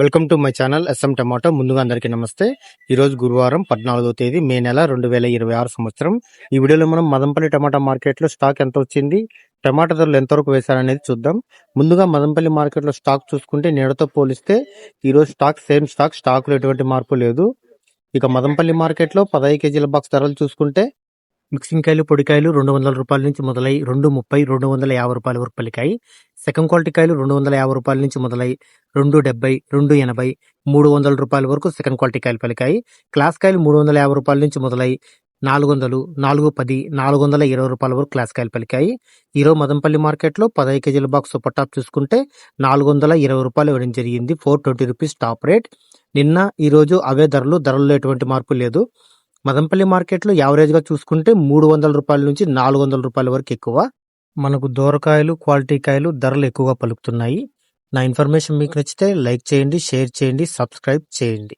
Welcome to my channel S M tomato. ముందుగా అందరికీ నమస్తే. ఈరోజు గురువారం 14వ తేదీ మే నెల 2026 సంవత్సరం. ఈ వీడియోలో మనం మదనపల్లి టమాటా మార్కెట్లో స్టాక్ ఎంత వచ్చింది, టమాటా ధరలు ఎంతవరకు వేశారనేది చూద్దాం. ముందుగా మదనపల్లి మార్కెట్లో స్టాక్ చూసుకుంటే నేడతో పోలిస్తే ఈరోజు సేమ్ స్టాక్లో ఎటువంటి మార్పు లేదు. ఇక మదనపల్లి మార్కెట్లో 15 కేజీల బాక్స్ ధరలు చూసుకుంటే మిక్సింగ్ కాయలు పొడికాయలు 200 రూపాయల నుంచి మొదలై 230, 250 రూపాయల వరకు పలికాయి. సెకండ్ క్వాలిటీ కాయలు 250 రూపాయల నుంచి మొదలై 270, 280, 300 రూపాయల వరకు సెకండ్ క్వాలిటీ కాయలు పలికాయి. క్లాస్ కాయలు 350 రూపాయల నుంచి మొదలై 400, 410, 420 రూపాయల వరకు క్లాస్ కాయలు పలికాయి. ఈరోజు మదనపల్లి మార్కెట్లో 15 కేజీల బాక్స్ సూపర్ టాప్ చూసుకుంటే 420 రూపాయలు ఇవ్వడం జరిగింది. 420 రూపీస్ టాప్ రేట్. నిన్న ఈరోజు అవే ధరల్లో ఎటువంటి మార్పు లేదు. మదనపల్లి మార్కెట్లో యావరేజ్గా చూసుకుంటే 300 రూపాయల నుంచి 400 రూపాయల వరకు ఎక్కువ. మనకు దూరకాయలు, క్వాలిటీ కాయలు ధరలు ఎక్కువగా పలుకుతున్నాయి. నా ఇన్ఫర్మేషన్ మీకు నచ్చితే లైక్ చేయండి, షేర్ చేయండి, సబ్స్క్రైబ్ చేయండి.